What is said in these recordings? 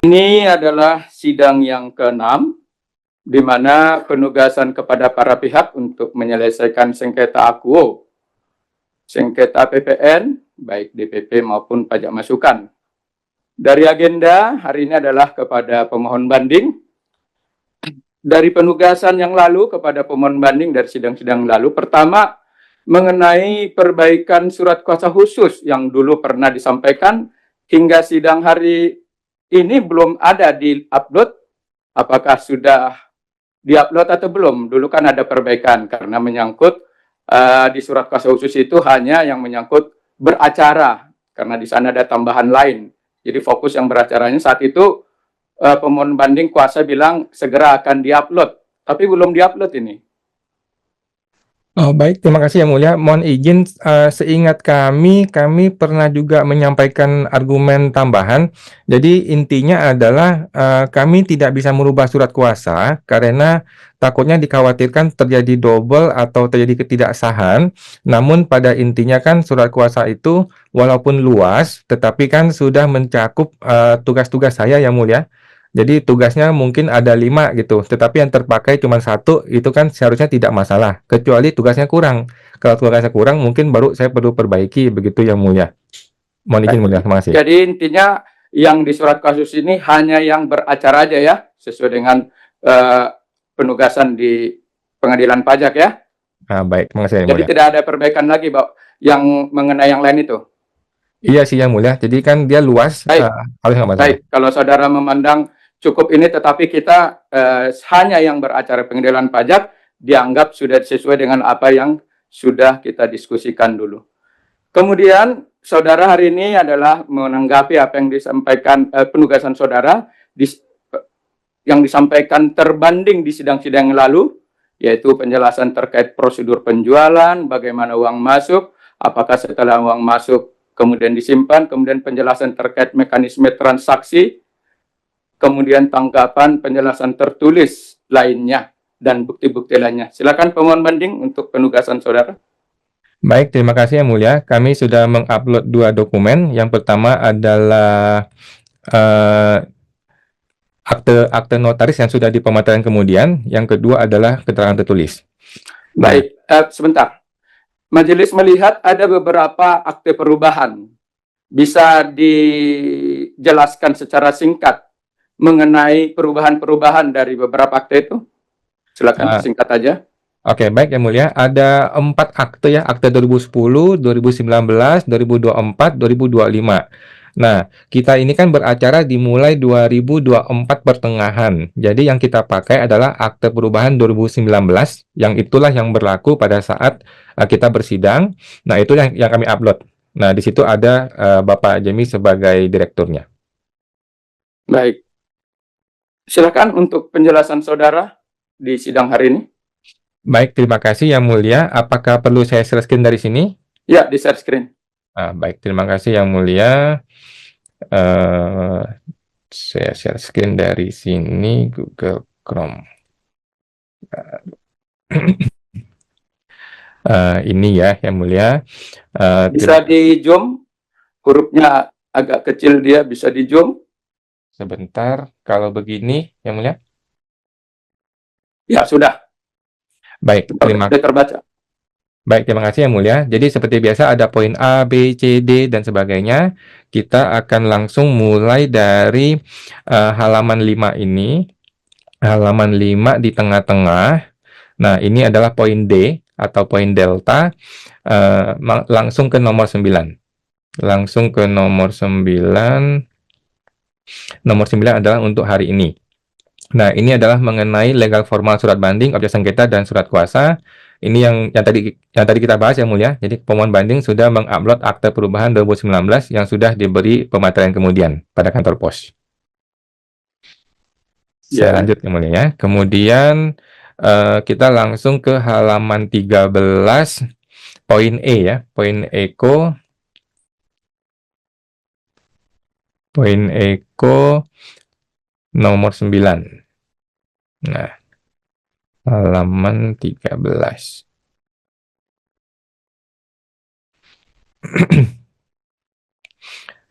Ini adalah sidang yang ke-6, di mana penugasan kepada para pihak untuk menyelesaikan sengketa akuo, sengketa PPN, baik DPP maupun pajak masukan. Dari agenda hari ini adalah kepada pemohon banding. Dari penugasan yang lalu kepada pemohon banding dari sidang-sidang lalu, pertama mengenai perbaikan surat kuasa khusus yang dulu pernah disampaikan hingga sidang hari ini belum ada di-upload. Apakah sudah di-upload atau belum? Dulu kan ada perbaikan karena menyangkut di surat kuasa khusus itu hanya yang menyangkut beracara, karena di sana ada tambahan lain. Jadi fokus yang beracaranya saat itu pemohon banding kuasa bilang segera akan di-upload, tapi belum di-upload ini. Oh, baik, terima kasih Yang Mulia. Mohon izin, seingat kami pernah juga menyampaikan argumen tambahan. Jadi intinya adalah kami tidak bisa merubah surat kuasa karena takutnya dikhawatirkan terjadi double atau terjadi ketidaksahan. Namun pada intinya kan surat kuasa itu walaupun luas, tetapi kan sudah mencakup tugas-tugas saya Yang Mulia. Jadi tugasnya mungkin ada 5 gitu, tetapi yang terpakai cuma 1, itu kan seharusnya tidak masalah, kecuali tugasnya kurang. Kalau tugasnya kurang, mungkin baru saya perlu perbaiki, begitu Yang Mulia. Mohon izin Mulia, terima kasih. Jadi intinya yang di surat kasus ini hanya yang beracara aja ya, sesuai dengan penugasan di pengadilan pajak ya. Baik, terima kasih Yang Jadi Mulia. tidak ada perbaikan lagi, Pak, yang mengenai yang lain itu. Iya sih Yang Mulia, jadi kan dia luas, Baik, harus nggak masalah. baik. Kalau saudara memandang cukup ini, tetapi kita hanya yang beracara pengadilan pajak dianggap sudah sesuai dengan apa yang sudah kita diskusikan dulu. Kemudian saudara hari ini adalah menanggapi apa yang disampaikan penugasan saudara yang disampaikan terbanding di sidang-sidang yang lalu, yaitu penjelasan terkait prosedur penjualan, bagaimana uang masuk, apakah setelah uang masuk kemudian disimpan, kemudian penjelasan terkait mekanisme transaksi, kemudian tanggapan penjelasan tertulis lainnya, dan bukti-bukti lainnya. Silakan pemohon banding untuk penugasan saudara. Baik, terima kasih Yang Mulia. Kami sudah mengupload 2 dokumen. Yang pertama adalah akte notaris yang sudah dipemateran kemudian. Yang kedua adalah keterangan tertulis. Baik, sebentar. Majelis melihat ada beberapa akte perubahan. Bisa dijelaskan secara singkat mengenai perubahan-perubahan dari beberapa akte itu? Silakan singkat aja. Oke, baik Yang Mulia. Ada 4 akte ya, akte 2010, 2019, 2024, 2025. Nah, kita ini kan beracara dimulai 2024 pertengahan. Jadi yang kita pakai adalah akte perubahan 2019, yang itulah yang berlaku pada saat kita bersidang. Nah, itu yang kami upload. Nah, di situ ada Bapak Jemi sebagai direkturnya. Baik. Silakan untuk penjelasan saudara di sidang hari ini. Baik, terima kasih Yang Mulia. Apakah perlu saya share screen dari sini? Ya, di share screen. Baik, terima kasih Yang Mulia. Saya share screen dari sini, Google Chrome. Ini ya Yang Mulia. Bisa di zoom, hurufnya agak kecil, dia bisa di zoom. Sebentar, kalau begini Yang Mulia. Ya, sudah. Baik, sudah terbaca. Baik, terima kasih Yang Mulia. Jadi seperti biasa ada poin A, B, C, D, dan sebagainya. Kita akan langsung mulai dari halaman 5 ini. Halaman 5 di tengah-tengah. Nah, ini adalah poin D atau poin delta. Langsung ke nomor 9. Langsung ke nomor 9. Nomor 9 adalah untuk hari ini. Nah, ini adalah mengenai legal formal surat banding, objek sengketa, dan surat kuasa. Ini yang tadi kita bahas Yang Mulia. Jadi pemohon banding sudah mengupload akte perubahan 2019 yang sudah diberi pemateran kemudian pada kantor pos. Saya lanjut Yang Mulia ya. Kemudian kita langsung ke halaman 13, poin E ya, poin Eko. Poin Eko nomor 9. Nah, halaman 13.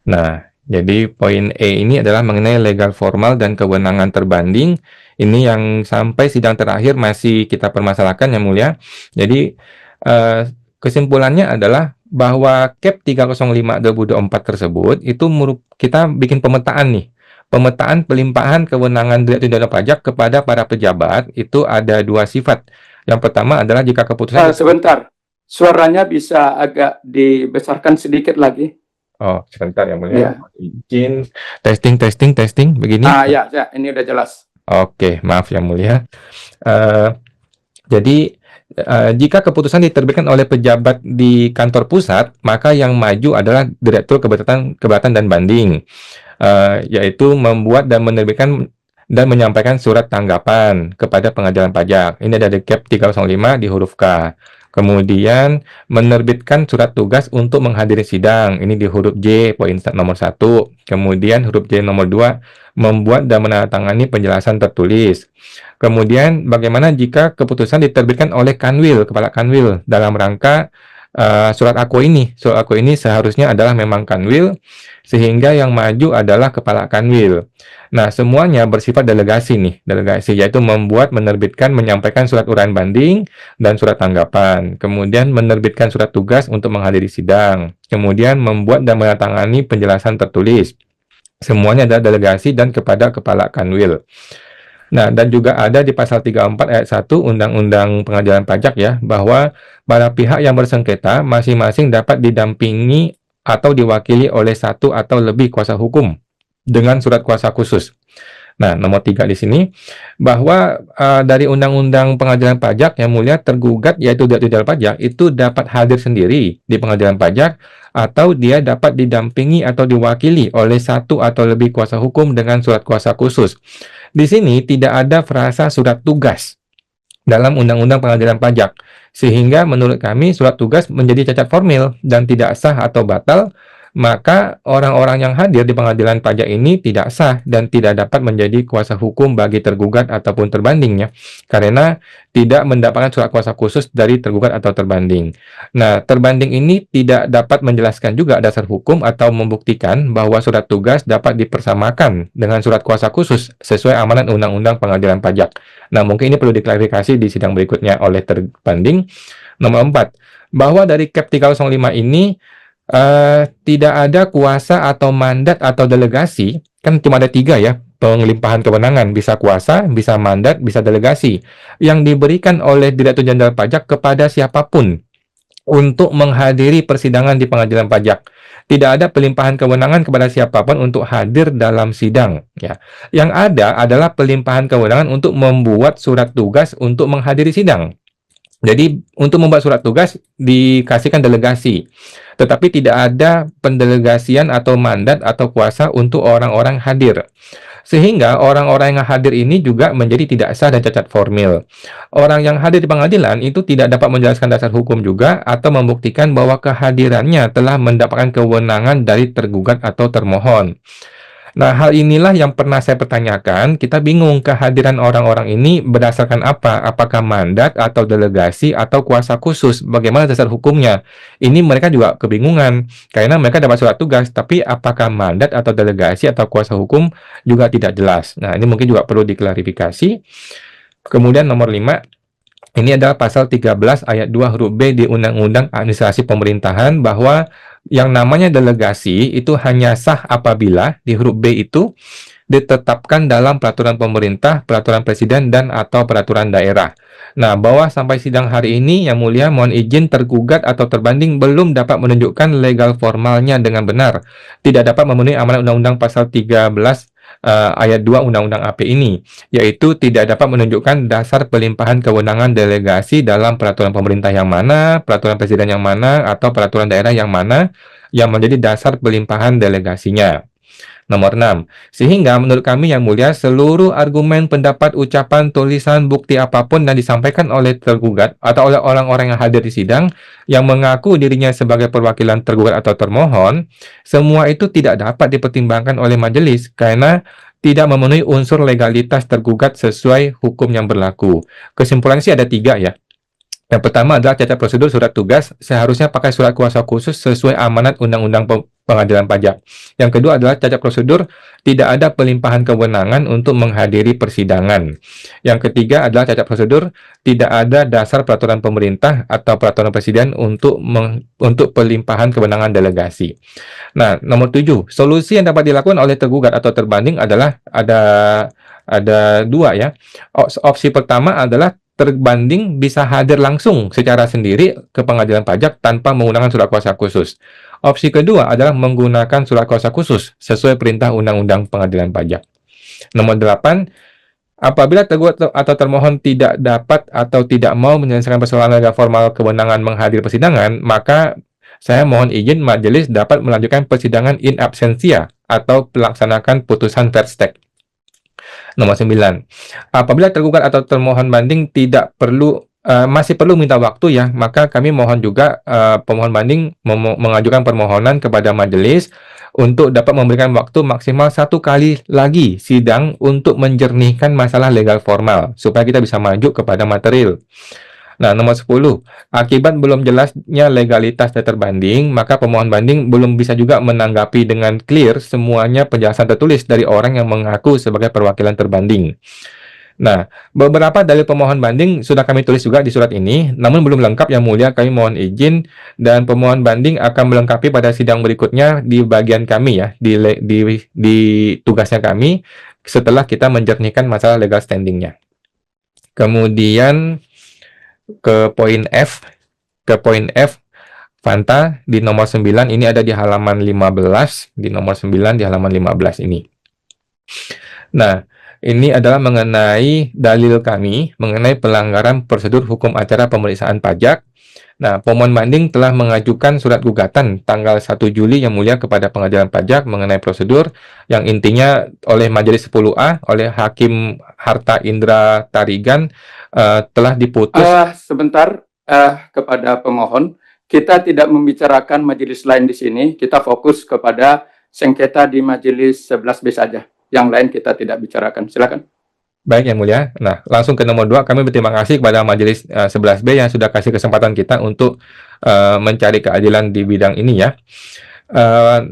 Nah, Jadi poin E ini adalah mengenai legal formal dan kewenangan terbanding. Ini yang sampai sidang terakhir masih kita permasalahkan, Yang Mulia. Jadi kesimpulannya adalah bahwa Cap 305 2024 tersebut itu kita bikin pemetaan nih. Pemetaan pelimpahan kewenangan Direktur Jenderal Pajak kepada para pejabat itu ada dua sifat. Yang pertama adalah jika keputusan Sebentar, suaranya bisa agak dibesarkan sedikit lagi. Oh, sebentar Yang Mulia. Ya. Izin testing begini. Ya, ini udah jelas. Oke, maaf Yang Mulia. Jadi jika keputusan diterbitkan oleh pejabat di kantor pusat, maka yang maju adalah Direktur Keberatan dan Banding, yaitu membuat dan menerbitkan dan menyampaikan surat tanggapan kepada Pengadilan Pajak. Ini ada di Cap 305 di huruf K. Kemudian menerbitkan surat tugas untuk menghadiri sidang. Ini di huruf J, poin nomor 1. Kemudian huruf J nomor 2, membuat dan menandatangani penjelasan tertulis. Kemudian bagaimana jika keputusan diterbitkan oleh Kanwil, Kepala Kanwil, dalam rangka surat aku ini. Surat aku ini seharusnya adalah memang Kanwil, sehingga yang maju adalah Kepala Kanwil. Nah, semuanya bersifat delegasi nih, delegasi, yaitu membuat, menerbitkan, menyampaikan surat uraian banding dan surat tanggapan. Kemudian menerbitkan surat tugas untuk menghadiri sidang. Kemudian membuat dan menandatangani penjelasan tertulis. Semuanya adalah delegasi dan kepada Kepala Kanwil. Nah, dan juga ada di pasal 34 ayat 1 Undang-Undang Pengadilan Pajak ya, bahwa para pihak yang bersengketa masing-masing dapat didampingi atau diwakili oleh satu atau lebih kuasa hukum dengan surat kuasa khusus. Nah, nomor 3 di sini, bahwa dari Undang-Undang Pengadilan Pajak Yang Mulia, tergugat yaitu Direktur Jenderal Pajak itu dapat hadir sendiri di Pengadilan Pajak, atau dia dapat didampingi atau diwakili oleh satu atau lebih kuasa hukum dengan surat kuasa khusus. Di sini tidak ada frasa surat tugas dalam Undang-Undang Pengadilan Pajak, sehingga menurut kami surat tugas menjadi cacat formil dan tidak sah atau batal. Maka orang-orang yang hadir di pengadilan pajak ini tidak sah dan tidak dapat menjadi kuasa hukum bagi tergugat ataupun terbandingnya, karena tidak mendapatkan surat kuasa khusus dari tergugat atau terbanding. Nah, terbanding ini tidak dapat menjelaskan juga dasar hukum atau membuktikan bahwa surat tugas dapat dipersamakan dengan surat kuasa khusus sesuai amanat Undang-Undang Pengadilan Pajak. Nah, mungkin ini perlu diklarifikasi di sidang berikutnya oleh terbanding. Nomor 4, bahwa dari Cap 305 ini tidak ada kuasa atau mandat atau delegasi, kan cuma ada 3 ya, pengelimpahan kewenangan, bisa kuasa, bisa mandat, bisa delegasi, yang diberikan oleh Direktur Jenderal Pajak kepada siapapun untuk menghadiri persidangan di Pengadilan Pajak. Tidak ada pelimpahan kewenangan kepada siapapun untuk hadir dalam sidang. Ya. Yang ada adalah pelimpahan kewenangan untuk membuat surat tugas untuk menghadiri sidang. Jadi untuk membuat surat tugas dikasihkan delegasi, tetapi tidak ada pendelegasian atau mandat atau kuasa untuk orang-orang hadir. Sehingga orang-orang yang hadir ini juga menjadi tidak sah dan cacat formil. Orang yang hadir di pengadilan itu tidak dapat menjelaskan dasar hukum juga atau membuktikan bahwa kehadirannya telah mendapatkan kewenangan dari tergugat atau termohon. Nah, hal inilah yang pernah saya pertanyakan. Kita bingung kehadiran orang-orang ini berdasarkan apa? Apakah mandat atau delegasi atau kuasa khusus? Bagaimana dasar hukumnya? Ini mereka juga kebingungan karena mereka dapat surat tugas, tapi apakah mandat atau delegasi atau kuasa hukum juga tidak jelas. Nah, ini mungkin juga perlu diklarifikasi. Kemudian nomor 5, ini adalah pasal 13 ayat 2 huruf B di Undang-Undang Administrasi Pemerintahan, bahwa yang namanya delegasi itu hanya sah apabila di huruf B itu ditetapkan dalam peraturan pemerintah, peraturan presiden, dan atau peraturan daerah. Nah, bahwa sampai sidang hari ini, Yang Mulia, mohon izin, tergugat atau terbanding belum dapat menunjukkan legal formalnya dengan benar. Tidak dapat memenuhi amanat Undang-Undang pasal 13 ayat 2 Undang-Undang AP ini, yaitu tidak dapat menunjukkan dasar pelimpahan kewenangan delegasi dalam peraturan pemerintah yang mana, peraturan presiden yang mana, atau peraturan daerah yang mana yang menjadi dasar pelimpahan delegasinya. Nomor 6, sehingga menurut kami Yang Mulia, seluruh argumen, pendapat, ucapan, tulisan, bukti apapun yang disampaikan oleh tergugat atau oleh orang-orang yang hadir di sidang yang mengaku dirinya sebagai perwakilan tergugat atau termohon, semua itu tidak dapat dipertimbangkan oleh majelis karena tidak memenuhi unsur legalitas tergugat sesuai hukum yang berlaku. Kesimpulannya sih ada 3 ya. Yang pertama adalah cacat prosedur surat tugas, seharusnya pakai surat kuasa khusus sesuai amanat Undang-Undang pengadilan pajak. Yang kedua adalah cacat prosedur, tidak ada pelimpahan kewenangan untuk menghadiri persidangan. Yang ketiga adalah cacat prosedur, tidak ada dasar peraturan pemerintah atau peraturan presiden untuk pelimpahan kewenangan delegasi. Nah, nomor 7, solusi yang dapat dilakukan oleh tergugat atau terbanding adalah ada dua ya. Opsi pertama adalah terbanding bisa hadir langsung secara sendiri ke pengadilan pajak tanpa menggunakan surat kuasa khusus. Opsi kedua adalah menggunakan surat kuasa khusus sesuai perintah Undang-Undang Pengadilan Pajak. Nomor 8, apabila tergugat atau termohon tidak dapat atau tidak mau menyelesaikan persoalan legal formal kewenangan menghadiri persidangan, maka saya mohon izin majelis dapat melanjutkan persidangan in absentia atau melaksanakan putusan verstek. Nomor 9, apabila tergugat atau termohon banding tidak perlu masih perlu minta waktu ya, maka kami mohon juga pemohon banding mengajukan permohonan kepada majelis untuk dapat memberikan waktu maksimal 1 kali lagi sidang untuk menjernihkan masalah legal formal supaya kita bisa maju kepada material. Nah, nomor 10, akibat belum jelasnya legalitas daftar banding, maka pemohon banding belum bisa juga menanggapi dengan clear semuanya penjelasan tertulis dari orang yang mengaku sebagai perwakilan terbanding. Nah, beberapa dalil pemohon banding sudah kami tulis juga di surat ini, namun belum lengkap yang mulia, kami mohon izin dan pemohon banding akan melengkapi pada sidang berikutnya di bagian kami ya, di tugasnya kami setelah kita menjernihkan masalah legal standingnya. Kemudian ke poin F, Fanta di nomor 9 ini ada di halaman 15, di nomor 9 di halaman 15 ini. Nah, ini adalah mengenai dalil kami mengenai pelanggaran prosedur hukum acara pemeriksaan pajak. Nah, pemohon banding telah mengajukan surat gugatan tanggal 1 Juli yang mulia kepada Pengadilan Pajak mengenai prosedur yang intinya oleh Majelis 10A oleh Hakim Harta Indra Tarigan telah diputus. Sebentar, kepada pemohon, kita tidak membicarakan majelis lain di sini, kita fokus kepada sengketa di majelis 11B saja. Yang lain kita tidak bicarakan. Silakan. Baik yang mulia. Nah, langsung ke nomor 2, kami berterima kasih kepada majelis 11B yang sudah kasih kesempatan kita untuk mencari keadilan di bidang ini ya.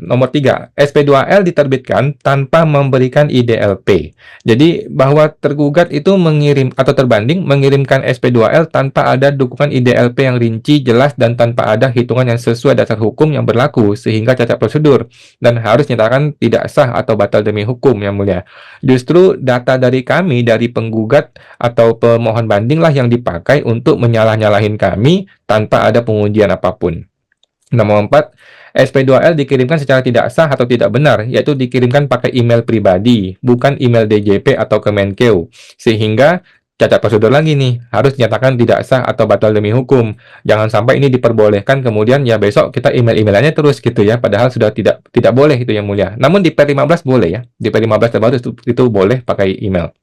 Nomor 3, SP2L diterbitkan tanpa memberikan IDLP. Jadi bahwa tergugat itu mengirim atau terbanding mengirimkan SP2L tanpa ada dokumen IDLP yang rinci, jelas dan tanpa ada hitungan yang sesuai dasar hukum yang berlaku sehingga cacat prosedur dan harus dinyatakan tidak sah atau batal demi hukum yang mulia. Justru data dari kami dari penggugat atau pemohon bandinglah yang dipakai untuk menyalah-nyalahin kami tanpa ada pengujian apapun. Nomor 4, SP2L dikirimkan secara tidak sah atau tidak benar, yaitu dikirimkan pakai email pribadi, bukan email DJP atau Kemenkeu. Sehingga cacat prosedur lagi nih, harus dinyatakan tidak sah atau batal demi hukum. Jangan sampai ini diperbolehkan kemudian ya besok kita email-emailannya terus gitu ya, padahal sudah tidak boleh itu yang mulia. Namun di Per 15 boleh ya, di Per 15 terbaru itu boleh pakai email.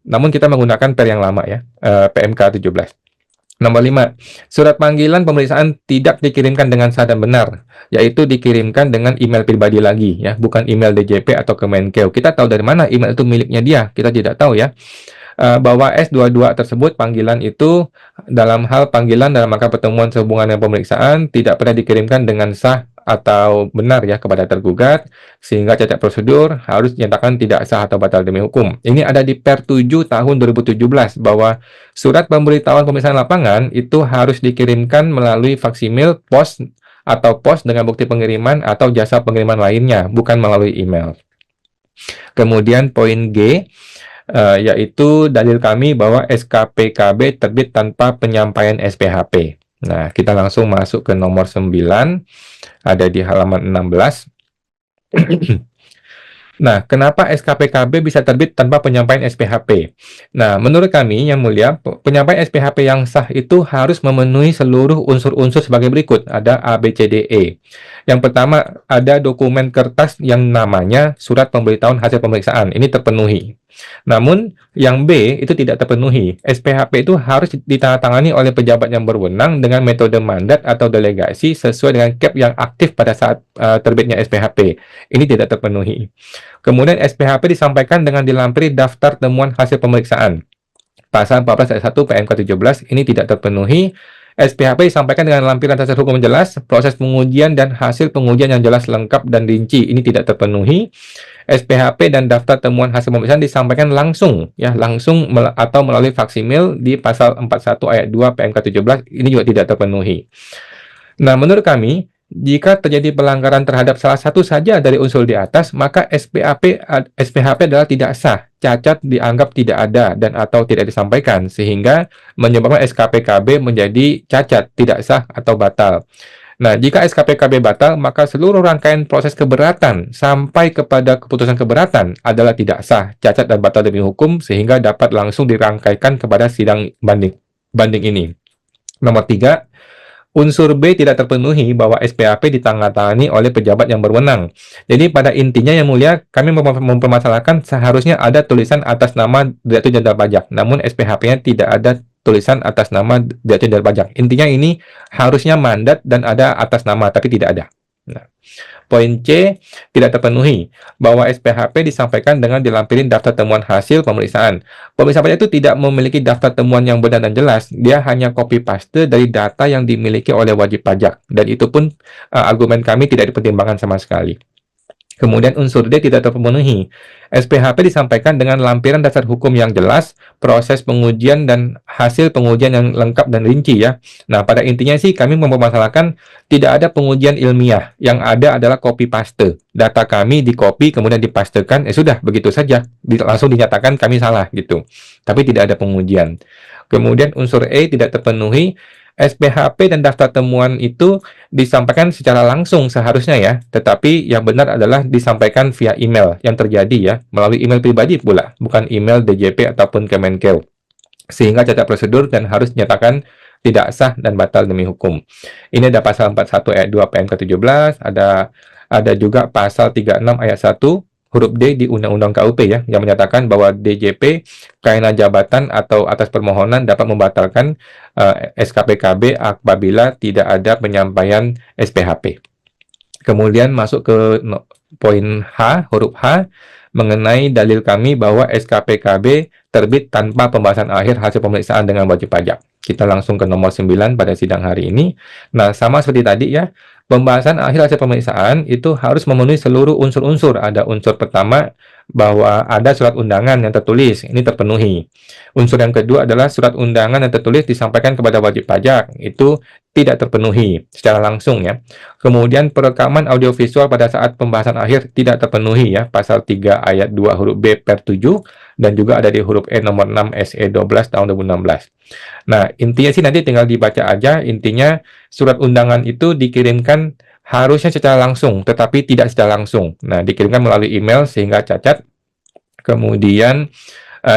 Namun kita menggunakan Per yang lama ya, PMK 17. Nomor 5, surat panggilan pemeriksaan tidak dikirimkan dengan sah dan benar, yaitu dikirimkan dengan email pribadi lagi, ya, bukan email DJP atau Kemenkeu. Kita tahu dari mana email itu miliknya dia, kita tidak tahu ya. Bahwa S22 tersebut panggilan itu dalam hal panggilan dalam rangka pertemuan sehubungan dengan pemeriksaan tidak pernah dikirimkan dengan sah atau benar ya kepada tergugat, sehingga cacat prosedur harus dinyatakan tidak sah atau batal demi hukum. Ini ada di Per 7 tahun 2017 bahwa surat pemberitahuan pemeriksaan lapangan itu harus dikirimkan melalui faksimil, pos atau pos dengan bukti pengiriman atau jasa pengiriman lainnya, bukan melalui email. Kemudian poin G, yaitu dalil kami bahwa SKPKB terbit tanpa penyampaian SPHP. Nah, kita langsung masuk ke nomor 9, ada di halaman 16. Nah, kenapa SKPKB bisa terbit tanpa penyampaian SPHP? Nah, menurut kami, yang mulia, penyampaian SPHP yang sah itu harus memenuhi seluruh unsur-unsur sebagai berikut. Ada A, B, C, D, E. Yang pertama, ada dokumen kertas yang namanya surat pemberitahuan hasil pemeriksaan. Ini terpenuhi. Namun, yang B itu tidak terpenuhi. SPHP itu harus ditandatangani oleh pejabat yang berwenang dengan metode mandat atau delegasi sesuai dengan CAP yang aktif pada saat terbitnya SPHP. Ini tidak terpenuhi. Kemudian SPHP disampaikan dengan dilampiri daftar temuan hasil pemeriksaan. Pasal 14 ayat 1 PMK 17 ini tidak terpenuhi. SPHP disampaikan dengan lampiran dasar hukum yang jelas, proses pengujian dan hasil pengujian yang jelas, lengkap, dan rinci. Ini tidak terpenuhi. SPHP dan daftar temuan hasil pemeriksaan disampaikan langsung, ya, langsung atau melalui faksimil di pasal 41 ayat 2 PMK 17. Ini juga tidak terpenuhi. Nah, menurut kami, jika terjadi pelanggaran terhadap salah satu saja dari unsur di atas, maka SPHP adalah tidak sah, cacat dianggap tidak ada dan atau tidak disampaikan, sehingga menyebabkan SKPKB menjadi cacat, tidak sah atau batal. Nah, jika SKPKB batal, maka seluruh rangkaian proses keberatan sampai kepada keputusan keberatan adalah tidak sah, cacat, dan batal demi hukum, sehingga dapat langsung dirangkaikan kepada sidang banding ini. Nomor 3, unsur B tidak terpenuhi bahwa SPHP ditandatangani oleh pejabat yang berwenang. Jadi pada intinya yang mulia, kami mempermasalahkan seharusnya ada tulisan atas nama Direktur Jenderal Pajak, namun SPHP-nya tidak ada tulisan atas nama Direktur Jenderal Pajak. Intinya ini harusnya mandat dan ada atas nama, tapi tidak ada. Nah, poin C tidak terpenuhi bahwa SPHP disampaikan dengan dilampirin daftar temuan hasil pemeriksaan. Pemeriksa pajak itu tidak memiliki daftar temuan yang benar dan jelas. Dia hanya copy paste dari data yang dimiliki oleh wajib pajak, dan itu pun argumen kami tidak dipertimbangkan sama sekali. Kemudian unsur D tidak terpenuhi. SPHP disampaikan dengan lampiran dasar hukum yang jelas, proses pengujian dan hasil pengujian yang lengkap dan rinci, ya. Nah, pada intinya sih kami mempermasalahkan tidak ada pengujian ilmiah. Yang ada adalah copy paste. Data kami di-copy kemudian dipastekan, sudah begitu saja. Langsung dinyatakan kami salah gitu. Tapi tidak ada pengujian. Kemudian unsur E tidak terpenuhi. SPHP dan daftar temuan itu disampaikan secara langsung seharusnya, ya, tetapi yang benar adalah disampaikan via email yang terjadi, ya, melalui email pribadi pula, bukan email DJP ataupun Kemenkeu, sehingga cacat prosedur dan harus dinyatakan tidak sah dan batal demi hukum. Ini ada pasal 41 ayat 2 PMK 17, ada juga pasal 36 ayat 1 huruf D di Undang-Undang KUP, ya, yang menyatakan bahwa DJP karena jabatan atau atas permohonan dapat membatalkan SKPKB apabila tidak ada penyampaian SPHP. Kemudian masuk ke poin H, huruf H, mengenai dalil kami bahwa SKPKB terbit tanpa pembahasan akhir hasil pemeriksaan dengan wajib pajak. Kita langsung ke nomor 9 pada sidang hari ini. Nah, sama seperti tadi, ya, pembahasan akhir hasil pemeriksaan itu harus memenuhi seluruh unsur-unsur. Ada unsur pertama bahwa ada surat undangan yang tertulis, ini terpenuhi. Unsur yang kedua adalah surat undangan yang tertulis disampaikan kepada wajib pajak, itu tidak terpenuhi secara langsung, ya. Kemudian perekaman audiovisual pada saat pembahasan akhir tidak terpenuhi, ya, pasal 3 ayat 2 huruf B per 7, dan juga ada di huruf E nomor 6 SE 12 tahun 2016. Nah, intinya sih nanti tinggal dibaca aja. Intinya surat undangan itu dikirimkan harusnya secara langsung, tetapi tidak secara langsung. Nah, dikirimkan melalui email sehingga cacat. Kemudian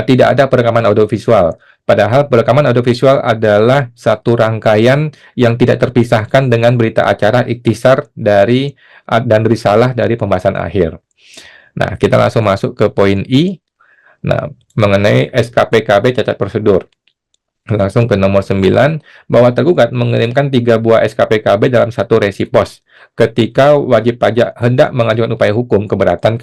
tidak ada perekaman audiovisual. Padahal perekaman audiovisual adalah satu rangkaian yang tidak terpisahkan dengan berita acara ikhtisar dan risalah dari pembahasan akhir. Nah, kita langsung masuk ke poin I. Nah, mengenai SKPKB cacat prosedur. Langsung ke nomor 9, bahwa tergugat mengirimkan 3 buah SKPKB dalam satu resi pos. Ketika wajib pajak hendak mengajukan upaya hukum keberatan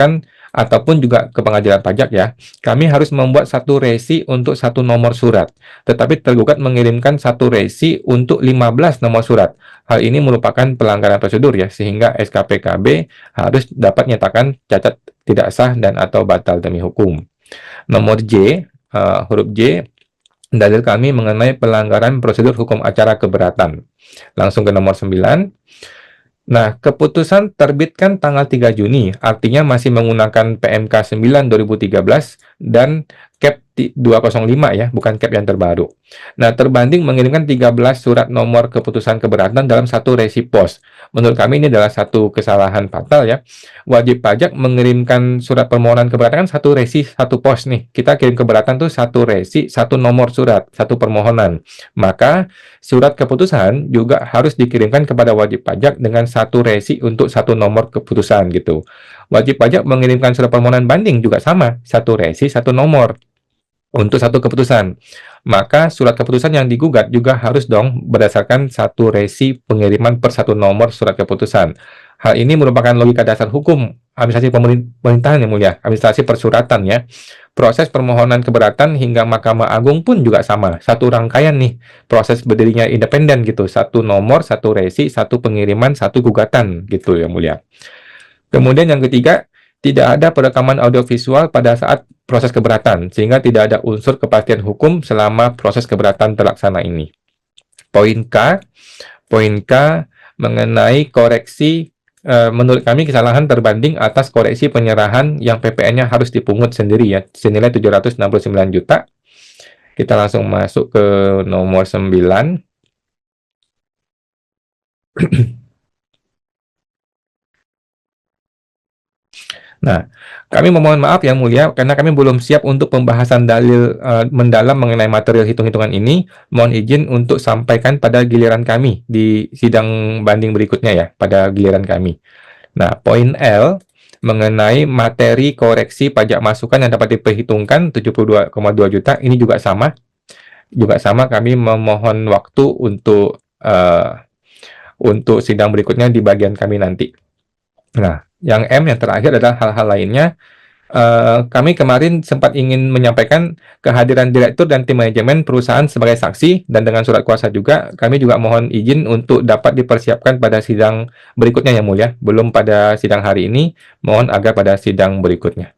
ataupun juga ke pengadilan pajak, ya, kami harus membuat satu resi untuk satu nomor surat. Tetapi tergugat mengirimkan satu resi untuk 15 nomor surat. Hal ini merupakan pelanggaran prosedur, ya, sehingga SKPKB harus dapat nyatakan cacat, tidak sah, dan atau batal demi hukum. Nomor J, huruf J, dalil kami mengenai pelanggaran prosedur hukum acara keberatan. Langsung ke nomor 9. Nah, keputusan terbitkan tanggal 3 Juni, artinya masih menggunakan PMK 9 2013 dan CAP 205, ya, bukan CAP yang terbaru. Nah, terbanding mengirimkan 13 surat nomor keputusan keberatan dalam satu resi pos. Menurut kami ini adalah satu kesalahan fatal, ya. Wajib pajak mengirimkan surat permohonan keberatan kan satu resi, satu pos nih. Kita kirim keberatan tuh satu resi, satu nomor surat, satu permohonan. Maka surat keputusan juga harus dikirimkan kepada wajib pajak dengan satu resi untuk satu nomor keputusan gitu. Wajib pajak mengirimkan surat permohonan banding juga sama, satu resi, satu nomor untuk satu keputusan. Maka surat keputusan yang digugat juga harus dong berdasarkan satu resi pengiriman per satu nomor surat keputusan. Hal ini merupakan logika dasar hukum administrasi pemerintahan yang mulia, administrasi persuratan, ya. proses permohonan keberatan hingga Mahkamah Agung pun juga sama. Satu rangkaian nih, proses berdirinya independen gitu. Satu nomor, satu resi, satu pengiriman, satu gugatan gitu Yang Mulia. Kemudian yang ketiga, tidak ada perekaman audiovisual pada saat proses keberatan, sehingga tidak ada unsur kepastian hukum selama proses keberatan terlaksana ini. Poin K mengenai koreksi, menurut kami kesalahan terbanding atas koreksi penyerahan yang PPN-nya harus dipungut sendiri ya, senilai 769 juta. Kita langsung masuk ke nomor 9. Nah, kami memohon maaf Yang Mulia karena kami belum siap untuk pembahasan dalil mendalam mengenai material hitung-hitungan ini. Mohon izin untuk sampaikan pada giliran kami di sidang banding berikutnya ya, pada giliran kami. Nah, poin L mengenai materi koreksi pajak masukan yang dapat diperhitungkan 72,2 juta, ini juga sama. Juga sama, kami memohon waktu untuk sidang berikutnya di bagian kami nanti. Nah, yang M yang terakhir adalah hal-hal lainnya. Kami kemarin sempat ingin menyampaikan kehadiran direktur dan tim manajemen perusahaan sebagai saksi, dan dengan surat kuasa juga, kami juga mohon izin untuk dapat dipersiapkan pada sidang berikutnya Yang Mulia. Belum pada sidang hari ini, mohon agar pada sidang berikutnya.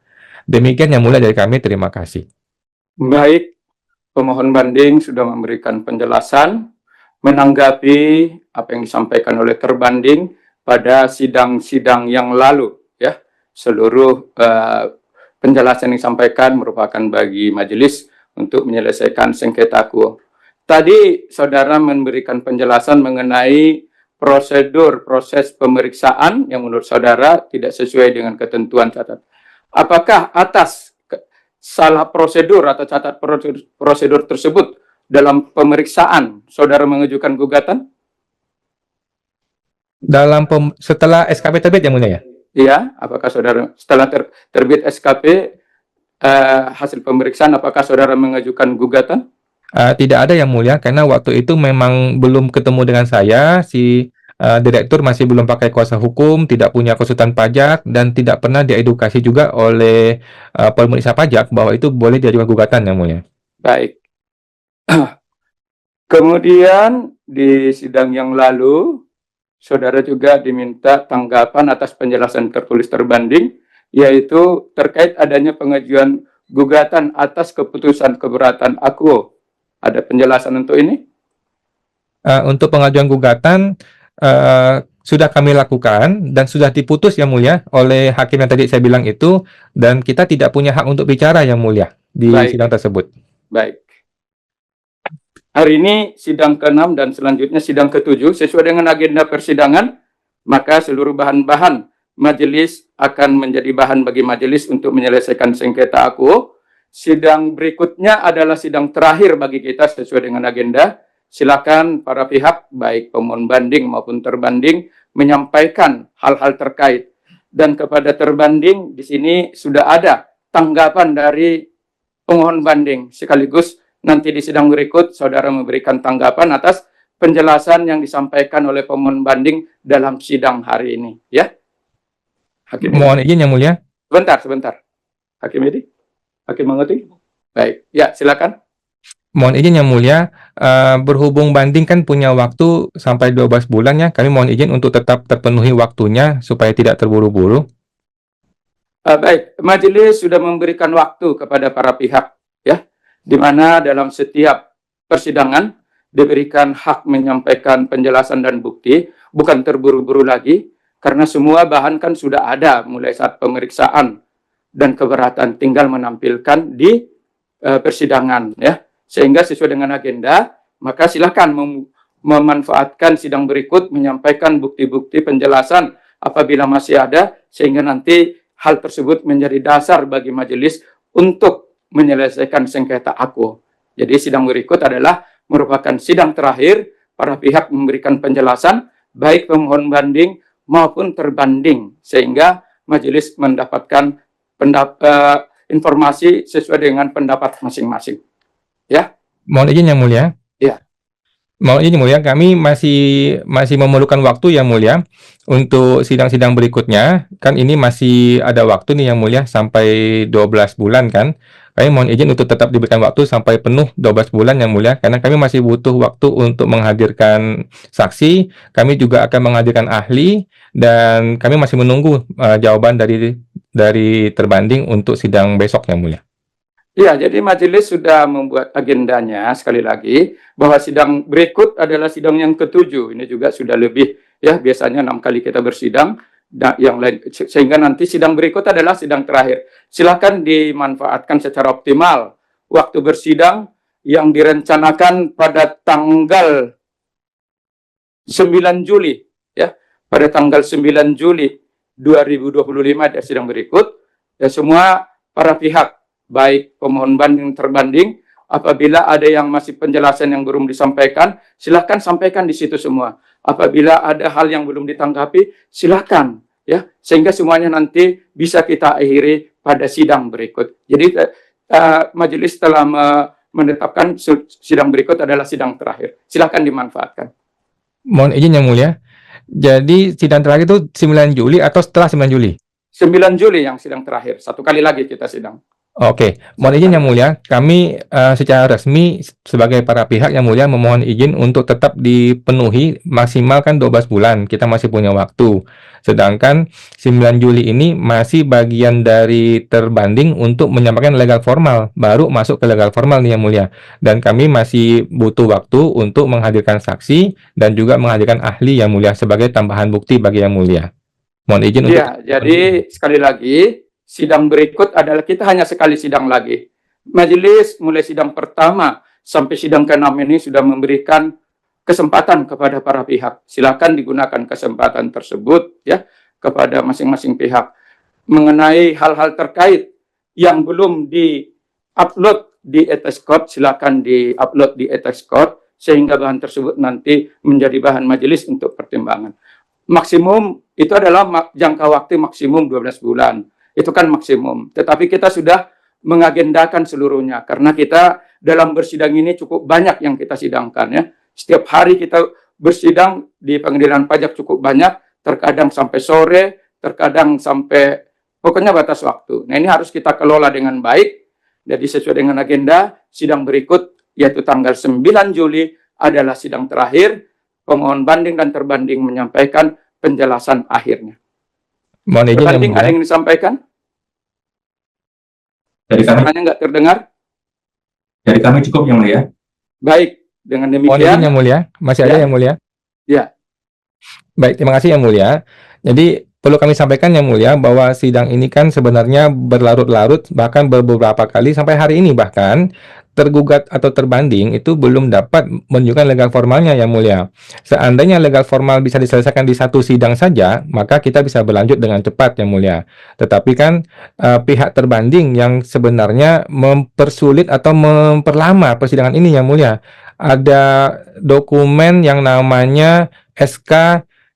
Demikian Yang Mulia dari kami, terima kasih. Baik, pemohon banding sudah memberikan penjelasan menanggapi apa yang disampaikan oleh terbanding pada sidang-sidang yang lalu ya. Seluruh penjelasan yang disampaikan merupakan bagi majelis untuk menyelesaikan sengketa akuo. Tadi saudara memberikan penjelasan mengenai proses pemeriksaan yang menurut saudara tidak sesuai dengan ketentuan catat. Apakah atas salah prosedur atau catat prosedur tersebut dalam pemeriksaan saudara mengajukan gugatan? Setelah SKP terbit Yang Mulia ya? Iya, apakah saudara setelah terbit SKP hasil pemeriksaan apakah saudara mengajukan gugatan? Tidak ada Yang Mulia, karena waktu itu memang belum ketemu dengan saya, si direktur masih belum pakai kuasa hukum, tidak punya konsultan pajak, dan tidak pernah diedukasi juga oleh pemeriksa pajak bahwa itu boleh diajukan gugatan Yang Mulia. Baik. Kemudian di sidang yang lalu, saudara juga diminta tanggapan atas penjelasan tertulis terbanding, yaitu terkait adanya pengajuan gugatan atas keputusan keberatan akuo. Ada penjelasan untuk ini? Untuk pengajuan gugatan sudah kami lakukan dan sudah diputus Yang Mulia oleh hakim yang tadi saya bilang itu, dan kita tidak punya hak untuk bicara Yang Mulia di sidang tersebut. Baik. Hari ini sidang ke-6 dan selanjutnya sidang ke-7 sesuai dengan agenda persidangan, maka seluruh bahan-bahan majelis akan menjadi bahan bagi majelis untuk menyelesaikan sengketa akuo. Sidang berikutnya adalah sidang terakhir bagi kita sesuai dengan agenda. Silakan para pihak, baik pemohon banding maupun terbanding, menyampaikan hal-hal terkait. Dan kepada terbanding, di sini sudah ada tanggapan dari pemohon banding. Sekaligus nanti di sidang berikut, saudara memberikan tanggapan atas penjelasan yang disampaikan oleh pemohon banding dalam sidang hari ini. Ya, Hakim. Mohon izin Yang Mulia. Sebentar. Hakim Edi, Hakim mengerti? Baik, ya silakan. Mohon izin Yang Mulia, berhubung banding kan punya waktu sampai 12 bulan ya, kami mohon izin untuk tetap terpenuhi waktunya supaya tidak terburu-buru. Baik, majelis sudah memberikan waktu kepada para pihak, ya, di mana dalam setiap persidangan diberikan hak menyampaikan penjelasan dan bukti, bukan terburu-buru lagi, karena semua bahan kan sudah ada mulai saat pemeriksaan dan keberatan, tinggal menampilkan di persidangan, ya. Sehingga sesuai dengan agenda, maka silakan memanfaatkan sidang berikut menyampaikan bukti-bukti penjelasan apabila masih ada, sehingga nanti hal tersebut menjadi dasar bagi majelis untuk menyelesaikan sengketa akuo. Jadi sidang berikut adalah merupakan sidang terakhir, para pihak memberikan penjelasan, baik pemohon banding maupun terbanding, sehingga majelis mendapatkan informasi sesuai dengan pendapat masing-masing. Ya. Mohon izin Yang Mulia. Ya. Mohon izin Yang Mulia, kami masih memerlukan waktu Yang Mulia untuk sidang-sidang berikutnya. Kan ini masih ada waktu nih Yang Mulia sampai 12 bulan kan. Kami mohon izin untuk tetap diberikan waktu sampai penuh 12 bulan Yang Mulia, karena kami masih butuh waktu untuk menghadirkan saksi, kami juga akan menghadirkan ahli, dan kami masih menunggu jawaban dari terbanding untuk sidang besok Yang Mulia. Ya, jadi majelis sudah membuat agendanya sekali lagi bahwa sidang berikut adalah sidang yang ke-7. Ini juga sudah lebih, ya, biasanya 6 kali kita bersidang, yang lain, sehingga nanti sidang berikut adalah sidang terakhir. Silakan dimanfaatkan secara optimal waktu bersidang yang direncanakan pada tanggal 9 Juli, ya, pada tanggal 9 Juli 2025 ada sidang berikut. Ya, semua para pihak, baik pemohon banding terbanding, apabila ada yang masih penjelasan yang belum disampaikan, silakan sampaikan di situ semua. Apabila ada hal yang belum ditanggapi, silakan, ya, sehingga semuanya nanti bisa kita akhiri pada sidang berikut. Jadi majelis telah menetapkan sidang berikut adalah sidang terakhir. Silakan dimanfaatkan. Mohon izin Yang Mulia. Jadi sidang terakhir itu 9 Juli atau setelah 9 Juli? 9 Juli yang sidang terakhir. Satu kali lagi kita sidang. Oke, mohon izin Yang Mulia, kami secara resmi sebagai para pihak Yang Mulia memohon izin untuk tetap dipenuhi maksimal kan 12 bulan, kita masih punya waktu. Sedangkan 9 Juli ini masih bagian dari terbanding untuk menyampaikan legal formal, baru masuk ke legal formal nih Yang Mulia. Dan kami masih butuh waktu untuk menghadirkan saksi dan juga menghadirkan ahli Yang Mulia sebagai tambahan bukti bagi Yang Mulia. Mohon izin untuk... Ya, jadi sekali lagi, sidang berikut adalah kita hanya sekali sidang lagi. Majelis mulai sidang pertama sampai sidang ke-6 ini sudah memberikan kesempatan kepada para pihak. Silakan digunakan kesempatan tersebut, ya, kepada masing-masing pihak mengenai hal-hal terkait yang belum di-upload di ETS Code. Silakan di-upload di ETS Code sehingga bahan tersebut nanti menjadi bahan majelis untuk pertimbangan. Maksimum itu adalah jangka waktu maksimum 12 bulan. Itu kan maksimum. Tetapi kita sudah mengagendakan seluruhnya karena kita dalam bersidang ini cukup banyak yang kita sidangkan, ya. Setiap hari kita bersidang di pengadilan pajak cukup banyak, terkadang sampai sore, terkadang sampai pokoknya batas waktu. Nah, ini harus kita kelola dengan baik. Jadi sesuai dengan agenda, sidang berikut yaitu tanggal 9 Juli adalah sidang terakhir. Pemohon banding dan terbanding menyampaikan penjelasan akhirnya. Mohon izin Yang Banding ada Mulia. yang disampaikan? Dari kami, Suaranya nggak terdengar? dari kami cukup Yang Mulia. Baik, dengan Mohon izin demikian, Yang Mulia. Masih ada Ya. Yang Mulia? Ya. Baik, terima kasih Yang Mulia. Jadi perlu kami sampaikan Yang Mulia bahwa sidang ini kan sebenarnya berlarut-larut, bahkan beberapa kali sampai hari ini bahkan tergugat atau terbanding itu belum dapat menunjukkan legal formalnya Yang Mulia. Seandainya legal formal bisa diselesaikan di satu sidang saja, maka kita bisa berlanjut dengan cepat Yang Mulia. Tetapi kan pihak terbanding yang sebenarnya mempersulit atau memperlama persidangan ini Yang Mulia. Ada dokumen yang namanya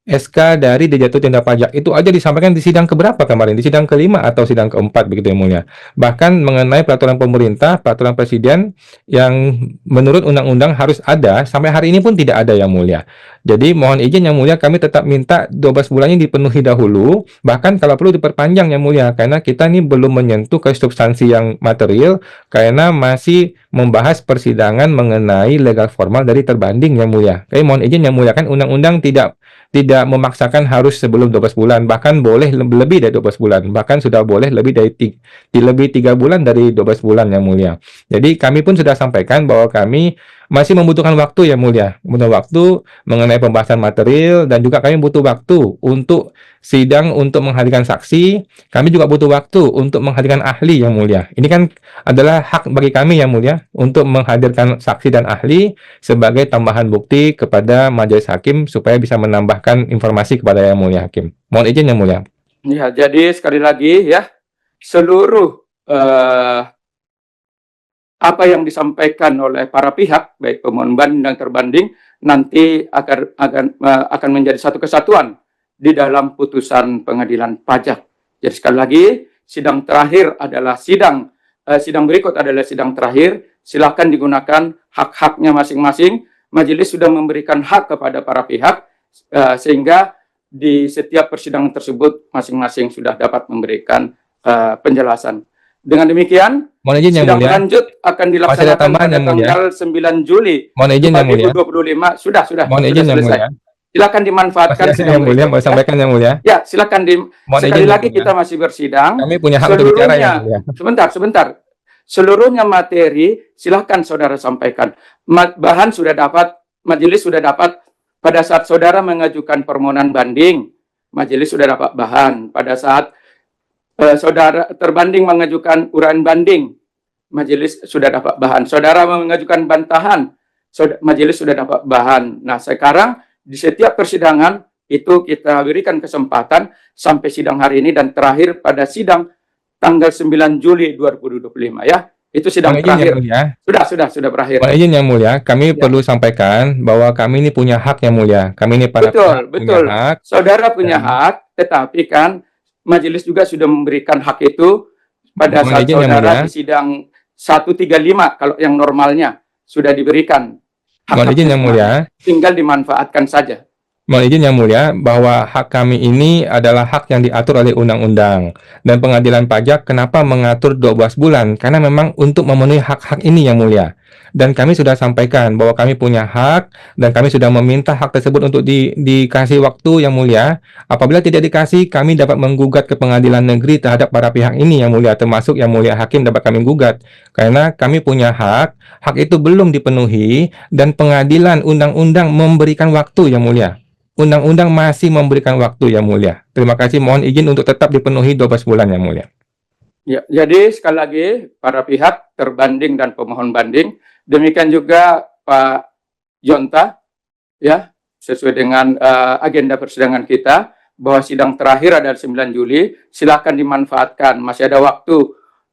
SK dari Direktur Jenderal Pajak itu aja disampaikan di sidang keberapa kemarin? Di sidang ke-5 atau sidang ke-4 begitu Yang Mulia. Bahkan mengenai peraturan pemerintah, peraturan presiden yang menurut undang-undang harus ada, sampai hari ini pun tidak ada Yang Mulia. Jadi mohon izin Yang Mulia, kami tetap minta 12 bulannya dipenuhi dahulu, bahkan kalau perlu diperpanjang Yang Mulia, karena kita ini belum menyentuh ke substansi yang material, karena masih membahas persidangan mengenai legal formal dari terbanding Yang Mulia. Kami mohon izin Yang Mulia, kan undang-undang tidak memaksakan harus sebelum 12 bulan, bahkan boleh lebih dari 12 bulan, bahkan sudah boleh lebih dari 3 bulan dari 12 bulan Yang Mulia. Jadi kami pun sudah sampaikan bahwa kami masih membutuhkan waktu Yang Mulia, butuh waktu mengenai pembahasan material, dan juga kami butuh waktu untuk sidang untuk menghadirkan saksi, kami juga butuh waktu untuk menghadirkan ahli Yang Mulia. Ini kan adalah hak bagi kami Yang Mulia untuk menghadirkan saksi dan ahli sebagai tambahan bukti kepada majelis hakim supaya bisa menambahkan informasi kepada Yang Mulia Hakim. Mohon izin Yang Mulia. Ya, jadi sekali lagi, ya, seluruh apa yang disampaikan oleh para pihak, baik pemohon banding dan terbanding, nanti akan menjadi satu kesatuan di dalam putusan pengadilan pajak. Jadi sekali lagi, sidang terakhir adalah sidang berikut adalah sidang terakhir. Silakan digunakan hak-haknya masing-masing. Majelis sudah memberikan hak kepada para pihak, sehingga di setiap persidangan tersebut masing-masing sudah dapat memberikan penjelasan. Dengan demikian, Mohon izin Yang sidang Mulia. lanjut akan dilaksanakan tambahan, pada Yang Mulia. tanggal 9 Juli Mohon izin Yang Mulia. 2025. Sudah Mohon izin Yang selesai. Mulia. Silakan dimanfaatkan Masih ada sidang Yang Mulia, berikut, mau ya. sampaikan Yang Mulia. Ya, silakan Mohon sekali izin Yang lagi Mulia. kita masih bersidang. Kami punya hak untuk bicara Yang Mulia. Sebentar. Seluruhnya materi silakan saudara sampaikan. Bahan sudah dapat, majelis sudah dapat pada saat saudara mengajukan permohonan banding. Majelis sudah dapat bahan. Pada saat saudara terbanding mengajukan uraian banding, majelis sudah dapat bahan. Saudara mengajukan bantahan, majelis sudah dapat bahan. Nah, sekarang di setiap persidangan itu kita berikan kesempatan sampai sidang hari ini dan terakhir pada sidang tanggal 9 Juli 2025 ya. Itu sidang Mohon izin Yang terakhir. Mulia. Sudah berakhir. Mohon izin Yang Mulia, kami Ya. perlu sampaikan bahwa kami ini punya hak Yang Mulia. Kami ini para pihak punya Betul. hak. Saudara punya Dan- hak, tetapi kan majelis juga sudah memberikan hak itu pada Mohon saat izin, Yang saudara Mulia. di sidang 135 kalau yang normalnya sudah diberikan. Mohon izin Yang Mulia. Tinggal dimanfaatkan saja. Mohon izin Yang Mulia, bahwa hak kami ini adalah hak yang diatur oleh undang-undang. Dan pengadilan pajak kenapa mengatur 12 bulan? Karena memang untuk memenuhi hak-hak ini Yang Mulia. Dan kami sudah sampaikan bahwa kami punya hak dan kami sudah meminta hak tersebut untuk dikasih waktu Yang Mulia. Apabila tidak dikasih, kami dapat menggugat ke pengadilan negeri terhadap para pihak ini Yang Mulia, termasuk Yang Mulia Hakim dapat kami gugat. Karena kami punya hak itu belum dipenuhi dan pengadilan undang-undang memberikan waktu Yang Mulia. Undang-undang masih memberikan waktu Yang Mulia. Terima kasih, mohon izin untuk tetap dipenuhi 12 bulan Yang Mulia. Ya, jadi sekali lagi para pihak terbanding dan pemohon banding, demikian juga Pak Jonta, ya sesuai dengan agenda persidangan kita bahwa sidang terakhir adalah 9 Juli, silakan dimanfaatkan, masih ada waktu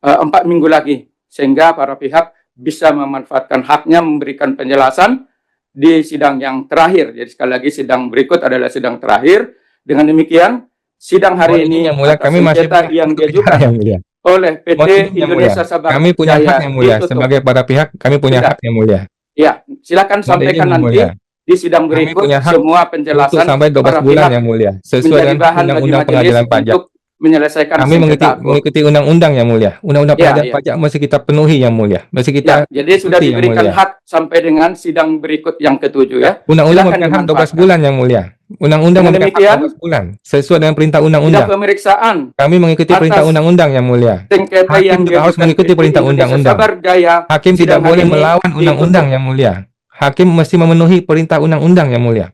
4 minggu lagi sehingga para pihak bisa memanfaatkan haknya memberikan penjelasan di sidang yang terakhir. Jadi sekali lagi sidang berikut adalah sidang terakhir. Dengan demikian sidang hari Mohon izin, ini Yang Mulia, atas kami masih sengketa yang untuk diajukan bicara, Yang Mulia. oleh PT Mohon izin, Yang Mulia. Indonesia Sabar Kami punya Jaya hak Yang Mulia. ditutup. Sebagai para pihak, kami punya Sudah. hak Yang Mulia. Ya, silakan Mohon sampaikan izin, Yang nanti Mulia. di sidang Kami berikut punya hak semua Untuk penjelasan sampai 12 para bulan pihak Yang Mulia. Sesuai menjadi dengan bahan bagi Undang-Undang majelis Pengadilan Pajak. untuk menyelesaikan Kami sengketa aku. mengikuti undang-undang Yang Mulia. Undang-undang Ya, Pengadilan ya. Pajak mesti kita penuhi Yang Mulia. Mesti kita Ya, jadi sudah ikuti, Yang diberikan Mulia. hak sampai dengan sidang berikut yang ketujuh ya. Undang-undang Silakan memberikan hak 12 dimanfaatkan. bulan Yang Mulia. Undang-undang Dengan memberikan demikian, hak 12 bulan. Sesuai dengan perintah Sidang undang-undang. pemeriksaan Kami mengikuti perintah atas undang-undang Yang Mulia. sengketa Hakim yang juga harus diajukan mengikuti PT perintah Indonesia undang-undang. Sabar Jaya Hakim tidak sidang hari boleh ini melawan ditutup. undang-undang Yang Mulia. Hakim mesti memenuhi perintah undang-undang Yang Mulia.